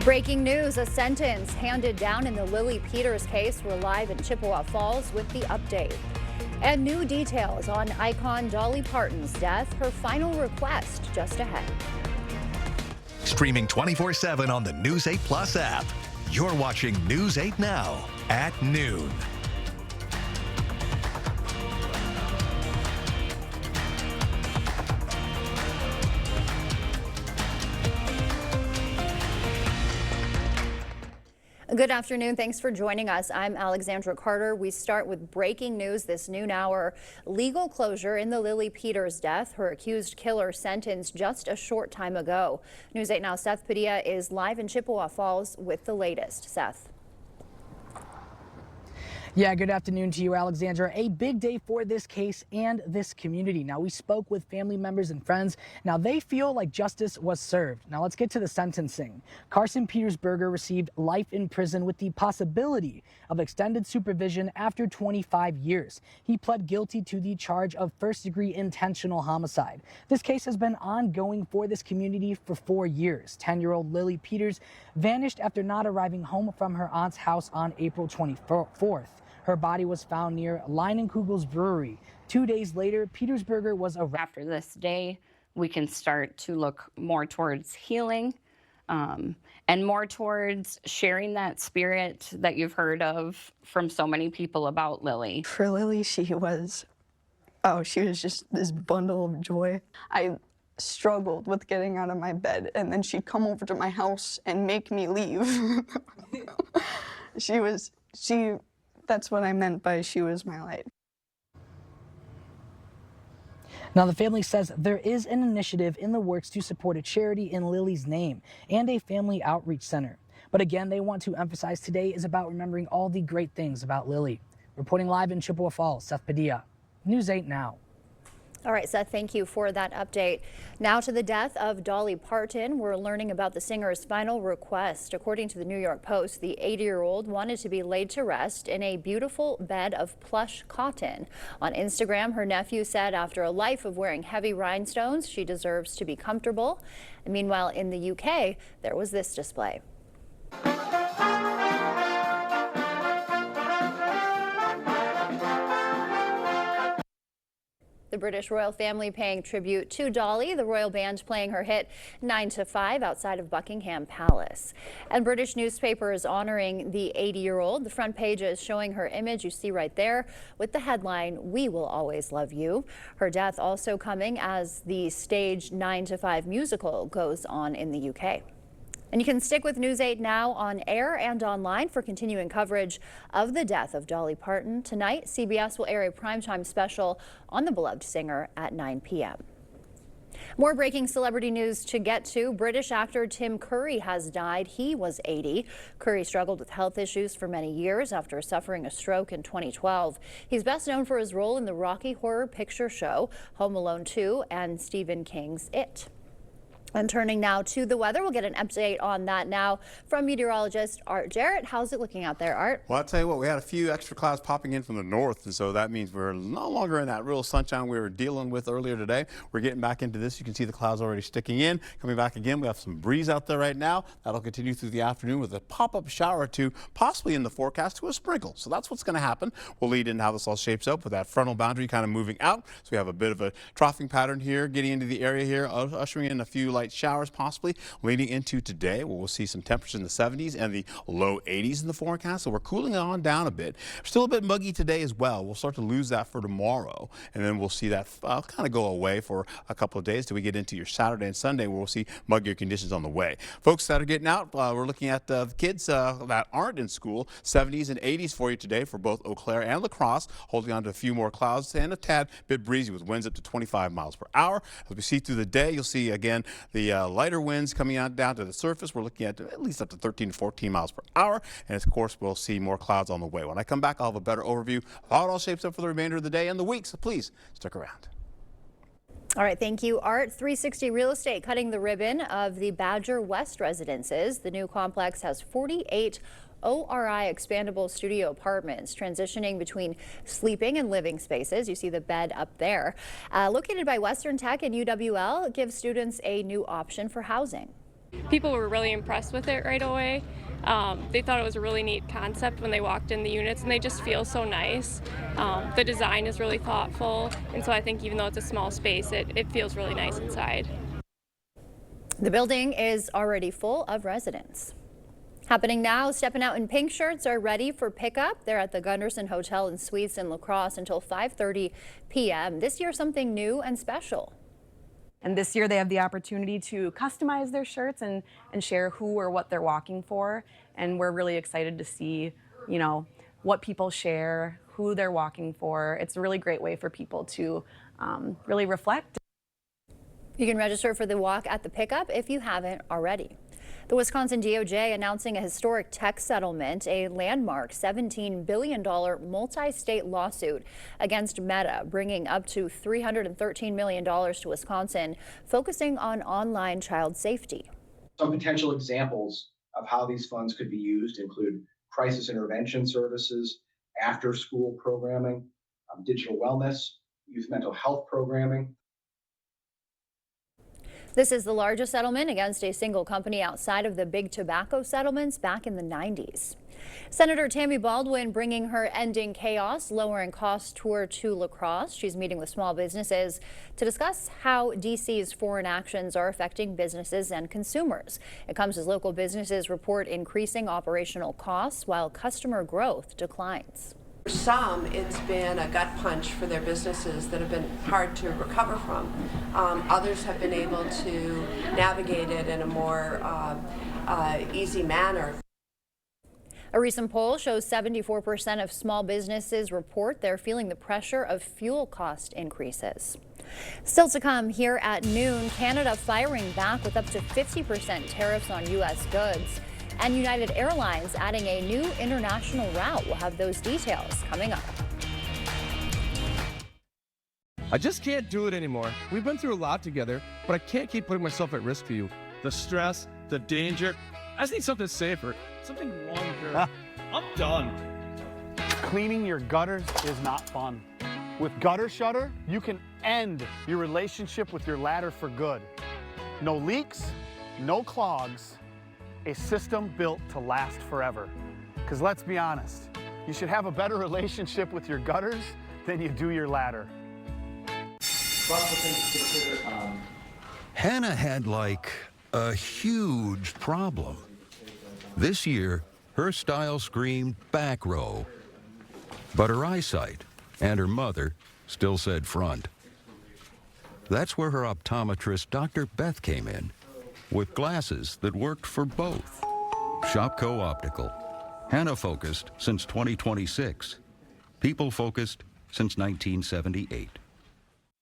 Breaking news, a sentence handed down in the Lily Peters case. We're live in Chippewa Falls with the update. And new details on icon Dolly Parton's death, her final request just ahead. Streaming 24/7 on the News 8 Plus app. You're watching News 8 Now at noon. Good afternoon. Thanks for joining us. I'm Alexandra Carter. We start with breaking news this noon hour. Legal closure in the Lily Peters death. Her accused killer sentenced just a short time ago. News 8 Now Seth Padilla is live in Chippewa Falls with the latest. Seth. Yeah, good afternoon to you, Alexandra. A big day for this case and this community. Now, we spoke with family members and friends. Now, they feel like justice was served. Now, let's get to the sentencing. Carson Petersberger received life in prison with the possibility of extended supervision after 25 years. He pled guilty to the charge of first-degree intentional homicide. This case has been ongoing for this community for 4 years. 10-year-old Lily Peters vanished after not arriving home from her aunt's house on April 24th. Her body was found near Leinenkugel's brewery. 2 days later, Petersberger was arrested. After this day, we can start to look more towards healing and more towards sharing that spirit that you've heard of from so many people about Lily. For Lily, she was just this bundle of joy. I struggled with getting out of my bed, and then she'd come over to my house and make me leave. That's what I meant by she was my light. Now, the family says there is an initiative in the works to support a charity in Lily's name and a family outreach center. But again, they want to emphasize today is about remembering all the great things about Lily. Reporting live in Chippewa Falls, Seth Padilla, News 8 Now. All right, Seth, thank you for that update. Now to the death of Dolly Parton. We're learning about the singer's final request. According to the New York Post, the 80-year-old wanted to be laid to rest in a beautiful bed of plush cotton. On Instagram, her nephew said after a life of wearing heavy rhinestones, she deserves to be comfortable. And meanwhile, in the UK, there was this display. The British royal family paying tribute to Dolly, the royal band playing her hit 9 to 5 outside of Buckingham Palace. And British newspapers honoring the 80-year-old. The front page is showing her image you see right there with the headline, "We Will Always Love You." Her death also coming as the staged 9 to 5 musical goes on in the UK. And you can stick with News 8 Now on air and online for continuing coverage of the death of Dolly Parton. Tonight, CBS will air a primetime special on the beloved singer at 9 p.m. More breaking celebrity news to get to. British actor Tim Curry has died. He was 80. Curry struggled with health issues for many years after suffering a stroke in 2012. He's best known for his role in the Rocky Horror Picture Show, Home Alone 2, and Stephen King's It. And turning now to the weather, we'll get an update on that now from meteorologist Art Jarrett. How's it looking out there, Art? Well, I'll tell you what, we had a few extra clouds popping in from the north, and so that means we're no longer in that real sunshine we were dealing with earlier today. We're getting back into this. You can see the clouds already sticking in. Coming back again, we have some breeze out there right now. That'll continue through the afternoon with a pop-up shower or two, possibly in the forecast to a sprinkle. So that's what's going to happen. We'll lead in how this all shapes up with that frontal boundary kind of moving out. So we have a bit of a troughing pattern here, getting into the area here, ushering in a few light showers possibly. Leading into today, where we'll see some temperatures in the 70s and the low 80s in the forecast. So we're cooling on down a bit. Still a bit muggy today as well. We'll start to lose that for tomorrow, and then we'll see that kind of go away for a couple of days till we get into your Saturday and Sunday, where we'll see muggier conditions on the way. Folks that are getting out, we're looking at the kids that aren't in school. 70s and 80s for you today for both Eau Claire and La Crosse, holding on to a few more clouds and a tad bit breezy with winds up to 25 miles per hour. As we see through the day, you'll see again the lighter winds coming out down to the surface. We're looking at least up to 13 to 14 miles per hour. And of course, we'll see more clouds on the way. When I come back, I'll have a better overview of how it all shapes up for the remainder of the day and the week. So please stick around. All right, thank you, Art. 360 Real Estate cutting the ribbon of the Badger West residences. The new complex has 48 ORI expandable studio apartments transitioning between sleeping and living spaces. You see the bed up there. Located by Western Tech and UWL, gives students a new option for housing. People were really impressed with it right away. They thought it was a really neat concept when they walked in the units, and they just feel so nice. The design is really thoughtful, and so I think even though it's a small space, it feels really nice inside. The building is already full of residents. Happening now, stepping out in pink shirts are ready for pickup. They're at the Gunderson Hotel and Suites in La Crosse until 5:30 p.m. This year, something new and special. And this year they have the opportunity to customize their shirts and share who or what they're walking for. And we're really excited to see, you know, what people share, who they're walking for. It's a really great way for people to really reflect. You can register for the walk at the pickup if you haven't already. The Wisconsin DOJ announcing a historic tech settlement, a landmark $17 billion multi-state lawsuit against Meta, bringing up to $313 million to Wisconsin, focusing on online child safety. Some potential examples of how these funds could be used include crisis intervention services, after-school programming, digital wellness, youth mental health programming. This is the largest settlement against a single company outside of the big tobacco settlements back in the 90s. Senator Tammy Baldwin bringing her Ending Chaos, Lowering Costs tour to La Crosse. She's meeting with small businesses to discuss how DC's foreign actions are affecting businesses and consumers. It comes as local businesses report increasing operational costs while customer growth declines. For some, it's been a gut punch for their businesses that have been hard to recover from. Others have been able to navigate it in a more easy manner. A recent poll shows 74% of small businesses report they're feeling the pressure of fuel cost increases. Still to come here at noon, Canada firing back with up to 50% tariffs on U.S. goods. And United Airlines adding a new international route. We'll have those details coming up. I just can't do it anymore. We've been through a lot together, but I can't keep putting myself at risk for you. The stress, the danger. I just need something safer, something longer. I'm done. Cleaning your gutters is not fun. With Gutter Shutter, you can end your relationship with your ladder for good. No leaks, no clogs. A system built to last forever. Because let's be honest, you should have a better relationship with your gutters than you do your ladder. Hannah had like a huge problem. This year, her style screamed back row. But her eyesight and her mother still said front. That's where her optometrist, Dr. Beth, came in, with glasses that worked for both. Shopco Optical. Hannah focused since 2026. People focused since 1978.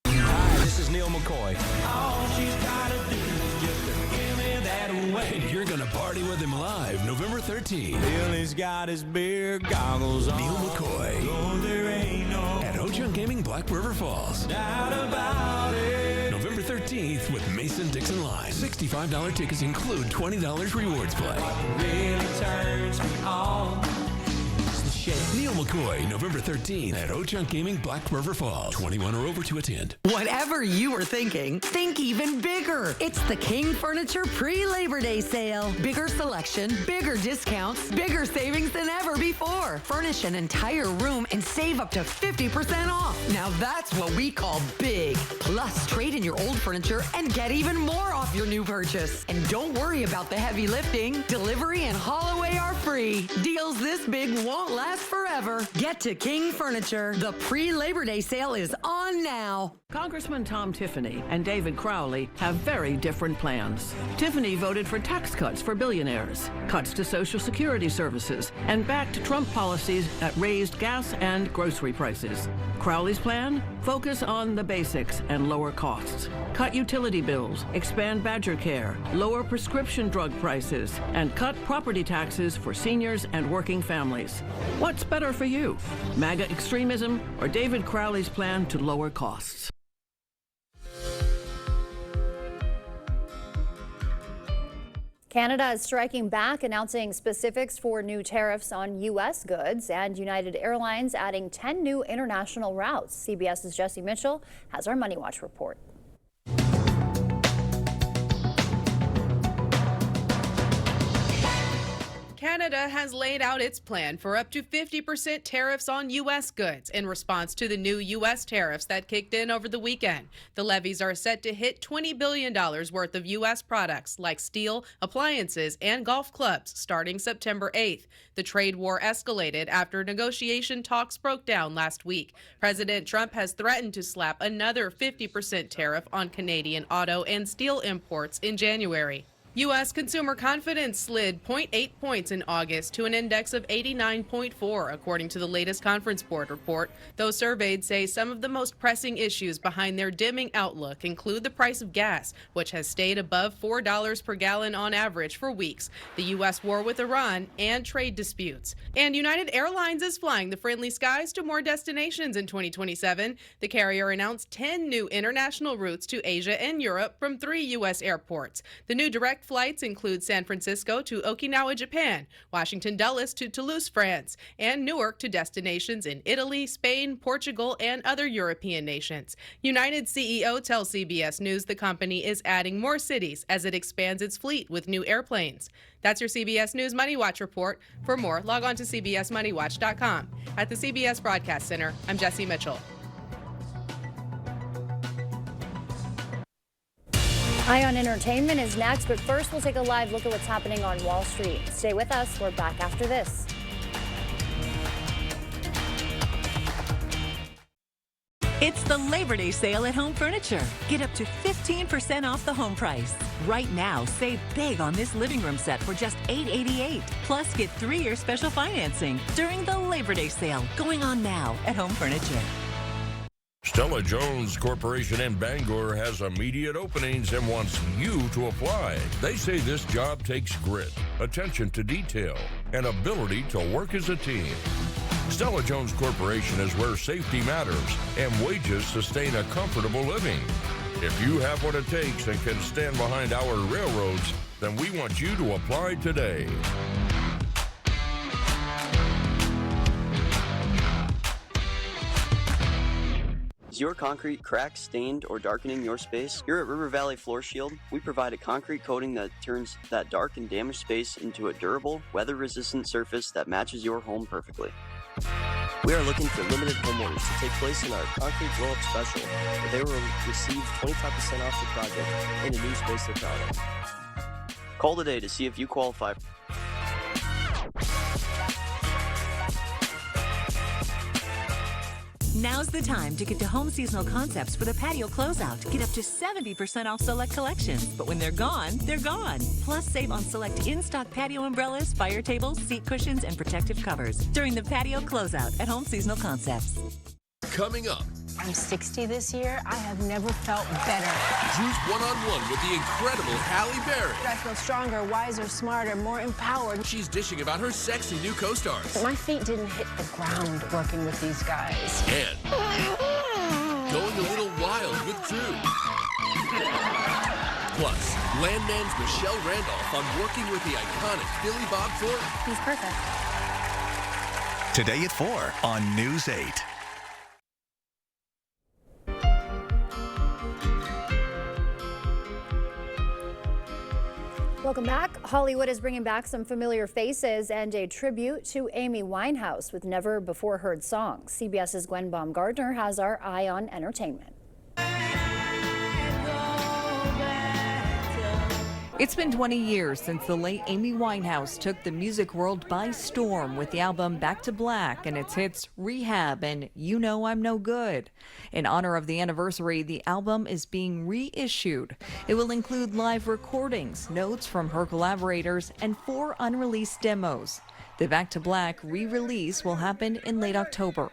Hi, this is Neil McCoy. All she's gotta do is just give me that away. And you're gonna party with him live November 13th. Billy's got his beer goggles on. Neil McCoy. Oh, there ain't no at Ho-Chunk Gaming, Black River Falls. Doubt about it. November 13th with Mason Dixon Live. $65 tickets include $20 rewards play. What really turns me on is the shade. Neil McCoy, November 13th at Ho-Chunk Gaming, Black River Falls. 21 or over to attend. Whatever you were thinking, think even bigger. It's the King Furniture pre-Labor Day sale. Bigger selection, bigger discounts, bigger savings than ever before. Furnish an entire room and save up to 50% off. Now that's what we call big. Plus, trade in your old furniture and get even more off your new purchase. And don't worry about the heavy lifting. Delivery and haul away are free. Deals this big won't last forever. Get to King Furniture. The pre-Labor Day sale is on now. Congressman Tom Tiffany and David Crowley have very different plans. Tiffany voted for tax cuts for billionaires, cuts to Social Security services, and backed Trump policies that raised gas and grocery prices. Crowley's plan? Focus on the basics and lower costs. Cut utility bills, expand Badger Care, lower prescription drug prices, and cut property taxes for seniors and working families. What's better for you? MAGA extremism or David Crowley's plan to lower costs? Canada is striking back, announcing specifics for new tariffs on U.S. goods, and United Airlines adding 10 new international routes. CBS's Jesse Mitchell has our Money Watch report. Canada has laid out its plan for up to 50% tariffs on U.S. goods in response to the new U.S. tariffs that kicked in over the weekend. The levies are set to hit $20 billion worth of U.S. products like steel, appliances, and golf clubs starting September 8th. The trade war escalated after negotiation talks broke down last week. President Trump has threatened to slap another 50% tariff on Canadian auto and steel imports in January. U.S. consumer confidence slid 0.8 points in August to an index of 89.4, according to the latest Conference Board report. Those surveyed say some of the most pressing issues behind their dimming outlook include the price of gas, which has stayed above $4 per gallon on average for weeks, the U.S. war with Iran, and trade disputes. And United Airlines is flying the friendly skies to more destinations in 2027. The carrier announced 10 new international routes to Asia and Europe from 3 U.S. airports. The new direct flights include San Francisco to Okinawa, Japan, Washington Dulles to Toulouse, France, and Newark to destinations in Italy, Spain, Portugal, and other European nations. United CEO tells CBS News the company is adding more cities as it expands its fleet with new airplanes. That's your CBS News Money Watch report. For more, log on to cbsmoneywatch.com. At the CBS Broadcast Center, I'm Jesse Mitchell. Eye on Entertainment is next, but first we'll take a live look at what's happening on Wall Street. Stay with us. We're back after this. It's the Labor Day sale at Home Furniture. Get up to 15% off the home price. Right now, save big on this living room set for just $888. Plus, get 3-year special financing during the Labor Day sale going on now at Home Furniture. Stella-Jones Corporation in Bangor has immediate openings and wants you to apply. They say this job takes grit, attention to detail, and ability to work as a team. Stella-Jones Corporation is where safety matters and wages sustain a comfortable living. If you have what it takes and can stand behind our railroads, then we want you to apply today. Is your concrete cracked, stained, or darkening your space? Here at River Valley Floor Shield, we provide a concrete coating that turns that dark and damaged space into a durable, weather-resistant surface that matches your home perfectly. We are looking for limited homeowners to take place in our Concrete Glow-Up Special, where they will receive 25% off the project in a new space they're proud of. Call today to see if you qualify. Now's the time to get to Home Seasonal Concepts for the patio closeout. Get up to 70% off select collections, but when they're gone, they're gone. Plus, save on select in-stock patio umbrellas, fire tables, seat cushions, and protective covers during the patio closeout at Home Seasonal Concepts. Coming up. I'm 60 this year. I have never felt better. Drew's one-on-one with the incredible Halle Berry. I feel stronger, wiser, smarter, more empowered. She's dishing about her sexy new co-stars. My feet didn't hit the ground working with these guys. And going a little wild with Drew. Plus, Landman's Michelle Randolph on working with the iconic Billy Bob Thornton. He's perfect. Today at 4 on News 8. Welcome back. Hollywood is bringing back some familiar faces and a tribute to Amy Winehouse with never before heard songs. CBS's Gwen Baumgardner has our Eye on Entertainment. It's been 20 years since the late Amy Winehouse took the music world by storm with the album Back to Black and its hits Rehab and You Know I'm No Good. In honor of the anniversary, the album is being reissued. It will include live recordings, notes from her collaborators, and 4 unreleased demos. The Back to Black re-release will happen in late October.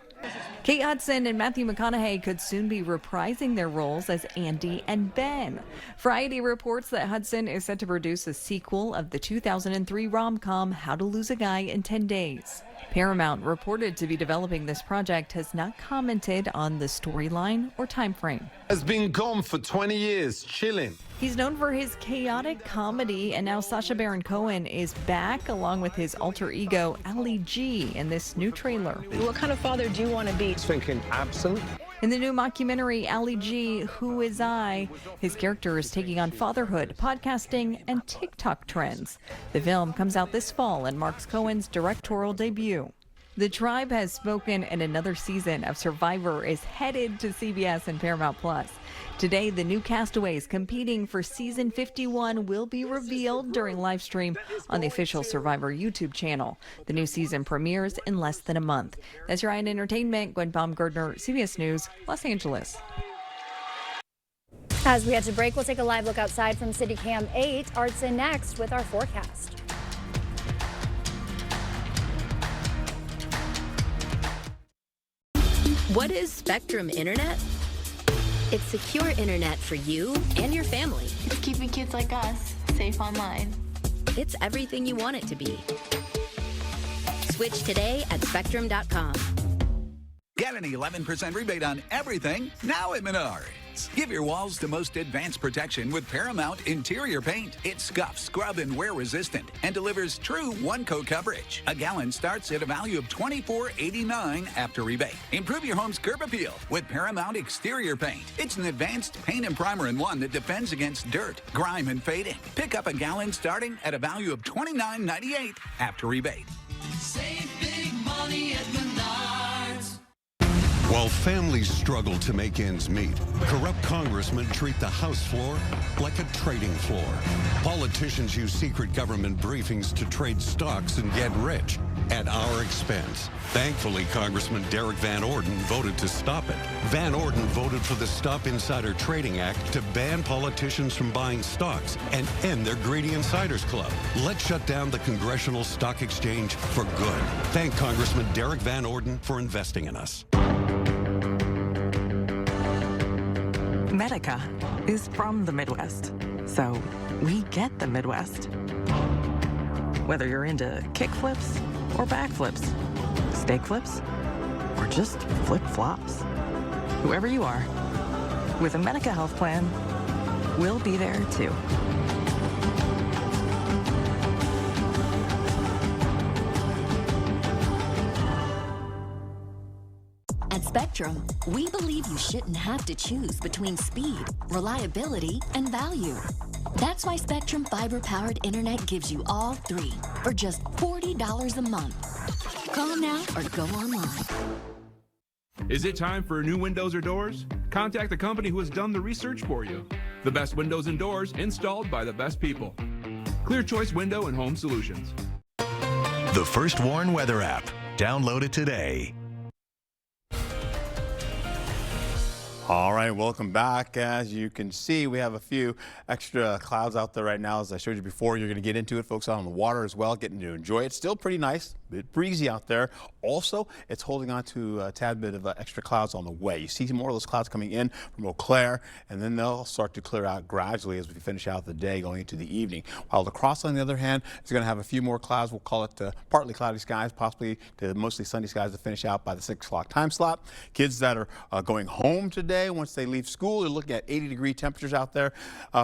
Kate Hudson and Matthew McConaughey could soon be reprising their roles as Andy and Ben. Variety reports that Hudson is set to produce a sequel of the 2003 rom-com How to Lose a Guy in 10 Days. Paramount, reported to be developing this project, has not commented on the storyline or timeframe. Has been gone for 20 years, chilling. He's known for his chaotic comedy, and now Sacha Baron Cohen is back along with his alter ego Ali G in this new trailer. What kind of father do you want to be? Thinking absent, In the new mockumentary, Ali G, Who Is I? His character is taking on fatherhood, podcasting, and TikTok trends. The film comes out this fall and marks Cohen's directorial debut. The Tribe has spoken, and another season of Survivor is headed to CBS and Paramount Plus. Today, the new castaways competing for season 51 will be revealed during live stream on the official Survivor YouTube channel. The new season premieres in less than a month. That's your Eye on Entertainment. Gwen Baumgardner, CBS News, Los Angeles. As we head to break, we'll take a live look outside from City Cam 8. Art's in next with our forecast. What is Spectrum Internet? It's secure internet for you and your family. It's keeping kids like us safe online. It's everything you want it to be. Switch today at spectrum.com. Get an 11% rebate on everything now at Menards. Give your walls the most advanced protection with Paramount Interior Paint. It's scuff, scrub, and wear resistant and delivers true one-coat coverage. A gallon starts at a value of $24.89 after rebate. Improve your home's curb appeal with Paramount Exterior Paint. It's an advanced paint and primer in one that defends against dirt, grime, and fading. Pick up a gallon starting at a value of $29.98 after rebate. Save big money at Menards. While families struggle to make ends meet, corrupt congressmen treat the House floor like a trading floor. Politicians use secret government briefings to trade stocks and get rich at our expense. Thankfully, Congressman Derek Van Orden voted to stop it. Van Orden voted for the Stop Insider Trading Act to ban politicians from buying stocks and end their greedy insiders club. Let's shut down the Congressional Stock Exchange for good. Thank Congressman Derek Van Orden for investing in us. Medica is from the Midwest, so we get the Midwest. Whether you're into kick flips or back flips, steak flips, or just flip-flops. Whoever you are, with a Medica health plan, we'll be there too. At Spectrum, we believe you shouldn't have to choose between speed, reliability, and value. That's why Spectrum fiber-powered internet gives you all three for just $40 a month. Call now or go online. Is it time for new windows or doors? Contact the company who has done the research for you. The best windows and doors installed by the best people. Clear Choice Window and Home Solutions. The First Warn Weather app. Download it today. All right, welcome back. As you can see, we have a few extra clouds out there right now. As I showed you before, you're going to get into it. Folks out on the water as well, getting to enjoy it. Still pretty nice, a bit breezy out there. Also, it's holding on to a tad bit of extra clouds on the way. You see more of those clouds coming in from Eau Claire, and then they'll start to clear out gradually as we finish out the day going into the evening. While La Crosse, on the other hand, is going to have a few more clouds. We'll call it partly cloudy skies, possibly to mostly sunny skies to finish out by the 6 o'clock time slot. Kids that are going home today, once they leave school, they're looking at 80-degree temperatures out there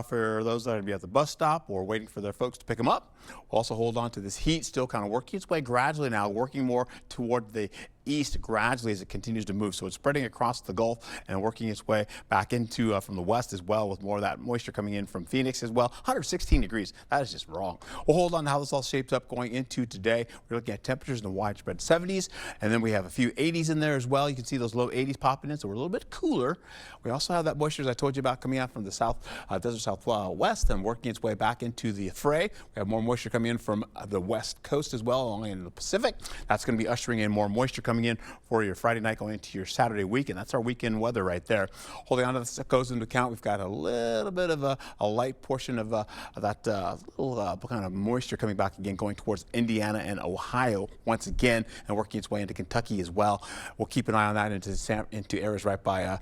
for those that are going to be at the bus stop or waiting for their folks to pick them up. We'll also hold on to this heat still kind of working its way gradually now, working more toward the east gradually as it continues to move. So it's spreading across the Gulf and working its way back into from the west as well, with more of that moisture coming in from Phoenix as well. 116 degrees. That is just wrong. We'll hold on to how this all shapes up going into today. We're looking at temperatures in the widespread 70s, and then we have a few 80s in there as well. You can see those low 80s popping in, so we're a little bit cooler. We also have that moisture, as I told you about, coming out from the south, desert southwest and working its way back into the fray. We have more moisture coming in from the west coast as well, along in the Pacific. That's going to be ushering in more moisture coming in for your Friday night going into your Saturday weekend. That's our weekend weather right there. Holding on to this goes into account, we've got a little bit of a light portion of that little kind of moisture coming back again, going towards Indiana and Ohio once again, and working its way into Kentucky as well. We'll keep an eye on that into areas right by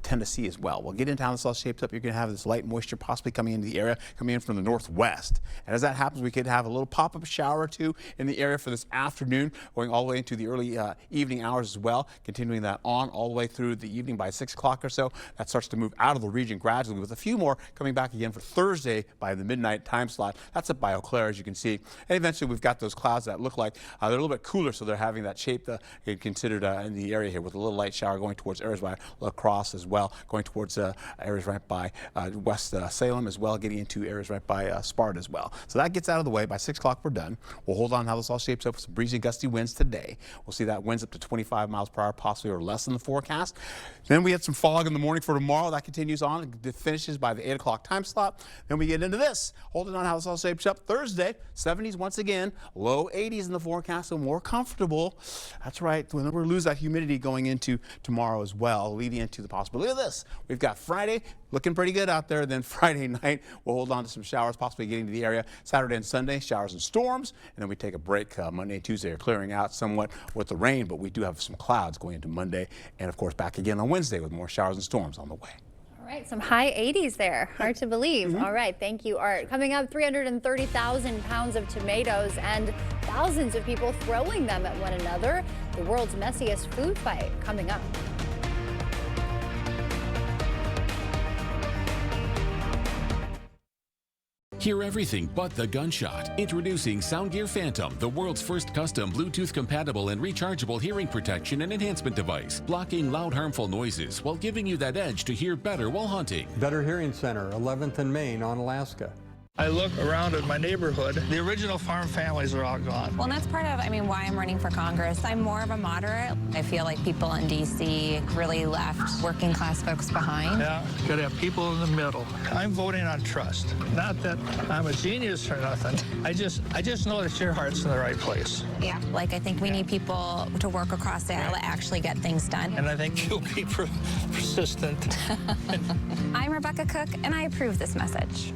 Tennessee as well. We'll get into how this all shapes up. You're going to have this light moisture possibly coming into the area, coming in from the northwest. And as that happens, we could have a little pop-up shower or two in the area for this afternoon, going all the way into the early evening hours as well, continuing that on all the way through the evening by 6 o'clock or so. That starts to move out of the region gradually, with a few more coming back again for Thursday by the midnight time slot. That's up by Eau Claire, as you can see. And eventually we've got those clouds that look like they're a little bit cooler, so they're having that shape considered in the area here, with a little light shower going towards areas by La Crosse as well, going towards areas right by West Salem as well, getting into areas right by Sparta as well. So that gets out of the way. By 6 o'clock we're done. We'll hold on how this all shapes up with some breezy, gusty winds today. We'll see that winds up to 25 miles per hour, possibly, or less in the forecast. Then we had some fog in the morning for tomorrow. That continues on. It finishes by the 8 o'clock time slot. Then we get into this. Holding on how this all shapes up. Thursday, 70s once again, low 80s in the forecast, so more comfortable. That's right. We're going to lose that humidity going into tomorrow as well, leading into the possibility of this. We've got Friday looking pretty good out there. Then Friday night, we'll hold on to some showers, possibly getting to the area. Saturday and Sunday, showers and storms. And then we take a break. Monday and Tuesday are clearing out somewhat with the rain, but we do have some clouds going into Monday. And of course, back again on Wednesday with more showers and storms on the way. All right, some high 80s there. Hard to believe. All right, thank you, Art. Coming up, 330,000 pounds of tomatoes and thousands of people throwing them at one another. The world's messiest food fight coming up. Hear everything but the gunshot. Introducing Soundgear Phantom, the world's first custom Bluetooth-compatible and rechargeable hearing protection and enhancement device, blocking loud, harmful noises while giving you that edge to hear better while hunting. Better Hearing Center, 11th and Main on Alaska. I look around at my neighborhood. The original farm families are all gone. Well, that's part of, why I'm running for Congress. I'm more of a moderate. I feel like people in D.C. really left working class folks behind. Yeah, gotta have people in the middle. I'm voting on trust. Not that I'm a genius or nothing. I just know that your heart's in the right place. Yeah, I think we need people to work across the aisle to actually get things done. And I think you'll be persistent. I'm Rebecca Cook, and I approve this message.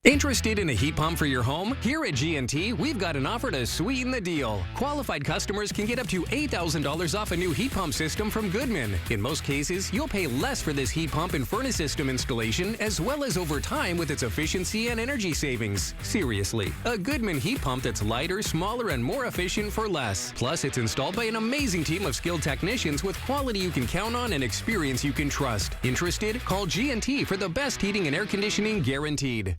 Interested in a heat pump for your home? Here at G&T, we've got an offer to sweeten the deal. Qualified customers can get up to $8,000 off a new heat pump system from Goodman. In most cases, you'll pay less for this heat pump and furnace system installation, as well as over time with its efficiency and energy savings. Seriously, a Goodman heat pump that's lighter, smaller, and more efficient for less. Plus, it's installed by an amazing team of skilled technicians with quality you can count on and experience you can trust. Interested? Call G&T for the best heating and air conditioning guaranteed.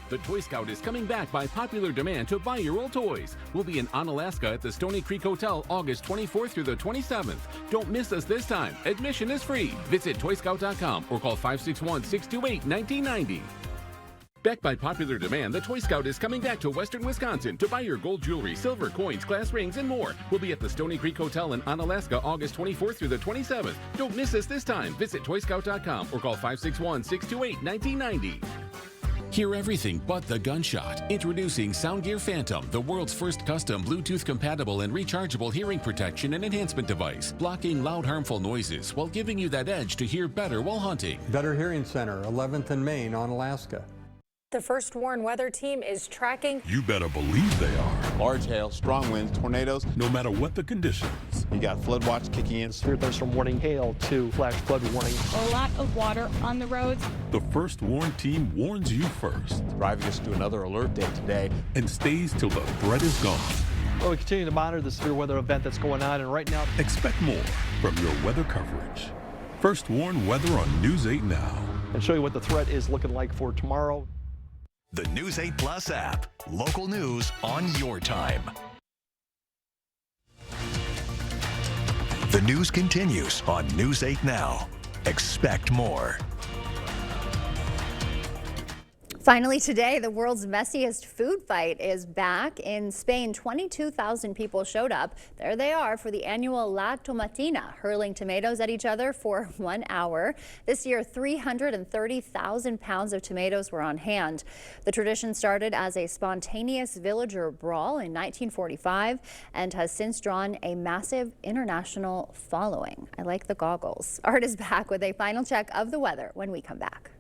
The Toy Scout is coming back by popular demand to buy your old toys. We'll be in Onalaska at the Stony Creek Hotel August 24th through the 27th. Don't miss us this time. Admission is free. Visit toyscout.com or call 561-628-1990. Backed by popular demand, the Toy Scout is coming back to Western Wisconsin to buy your gold jewelry, silver, coins, glass rings, and more. We'll be at the Stony Creek Hotel in Onalaska August 24th through the 27th. Don't miss us this time. Visit toyscout.com or call 561-628-1990. Hear everything but the gunshot. Introducing Soundgear Phantom, the world's first custom Bluetooth-compatible and rechargeable hearing protection and enhancement device, blocking loud, harmful noises while giving you that edge to hear better while hunting. Better Hearing Center, 11th and Main on Alaska. The First Warn Weather Team is tracking. You better believe they are. Large hail, strong winds, tornadoes. No matter what the conditions. You got flood watch kicking in. Severe thunderstorm warning, hail to flash flood warning. A lot of water on the roads. The First Warn team warns you first. Driving us to another alert day today. And stays till the threat is gone. Well, we continue to monitor the severe weather event that's going on, and right now... Expect more from your weather coverage. First Warn Weather on News 8 Now. And show you what the threat is looking like for tomorrow. The News 8 Plus app. Local news on your time. The news continues on News 8 Now. Expect more. Finally today, the world's messiest food fight is back. In Spain, 22,000 people showed up. There they are for the annual La Tomatina, hurling tomatoes at each other for 1 hour. This year, 330,000 pounds of tomatoes were on hand. The tradition started as a spontaneous villager brawl in 1945 and has since drawn a massive international following. I like the goggles. Art is back with a final check of the weather when we come back.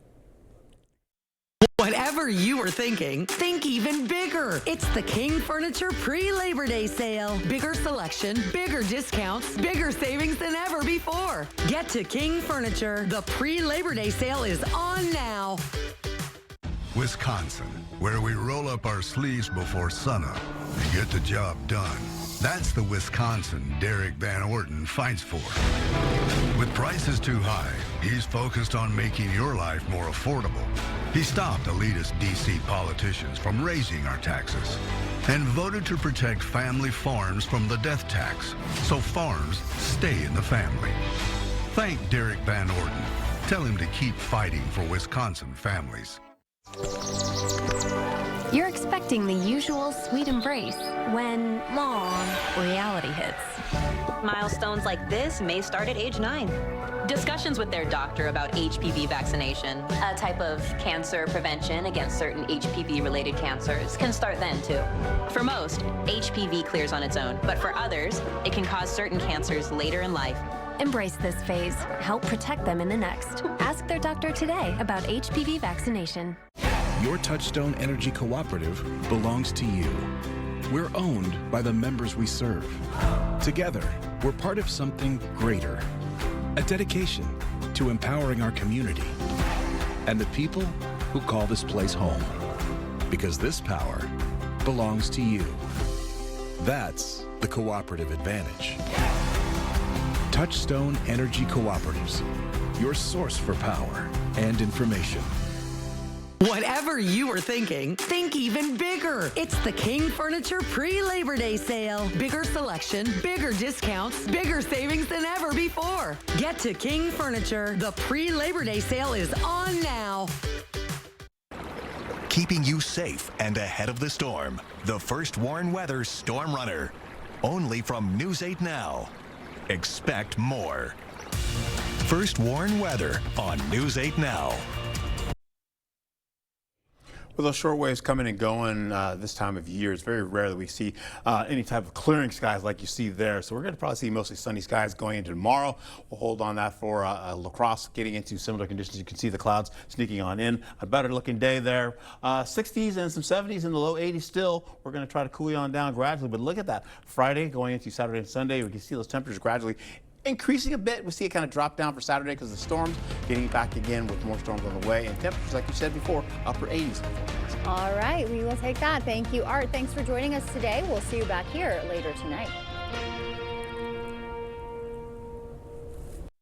Whatever you were thinking, think even bigger. It's the King Furniture pre-Labor Day sale. Bigger selection, bigger discounts, bigger savings than ever before. Get to King Furniture. The pre-Labor Day sale is on now. Wisconsin, where we roll up our sleeves before sunup and get the job done. That's the Wisconsin Derek Van Orton fights for. With prices too high, he's focused on making your life more affordable. He stopped elitist D.C. politicians from raising our taxes and voted to protect family farms from the death tax, so farms stay in the family. Thank Derek Van Orton. Tell him to keep fighting for Wisconsin families. You're expecting the usual sweet embrace when, mom, reality hits. Milestones like this may start at age 9. Discussions with their doctor about HPV vaccination, a type of cancer prevention against certain HPV-related cancers, can start then too. For most, HPV clears on its own, but for others, it can cause certain cancers later in life. Embrace this phase. Help protect them in the next. Ask their doctor today about HPV vaccination. Your Touchstone Energy Cooperative belongs to you. We're owned by the members we serve. Together, we're part of something greater. A dedication to empowering our community and the people who call this place home. Because this power belongs to you. That's the cooperative advantage. Touchstone Energy Cooperatives, your source for power and information. Whatever you were thinking, think even bigger. It's the King Furniture pre-Labor Day sale. Bigger selection, bigger discounts, bigger savings than ever before. Get to King Furniture. The pre-Labor Day sale is on now. Keeping you safe and ahead of the storm. The First Warn Weather Storm Runner. Only from News 8 Now. Expect more. First Warn Weather on News 8 Now. With those short waves coming and going this time of year, it's very rare that we see any type of clearing skies like you see there. So we're going to probably see mostly sunny skies going into tomorrow. We'll hold on that for La Crosse, getting into similar conditions. You can see the clouds sneaking on in. A better looking day there. 60s and some 70s in the low 80s still. We're going to try to cool you on down gradually. But look at that. Friday going into Saturday and Sunday, we can see those temperatures gradually increasing a bit. We'll see it kind of drop down for Saturday because of the storms, getting back again with more storms on the way, and temperatures, like you said before, upper 80s. All right, we will take that. Thank you, Art. Thanks for joining us today. We'll see you back here later tonight.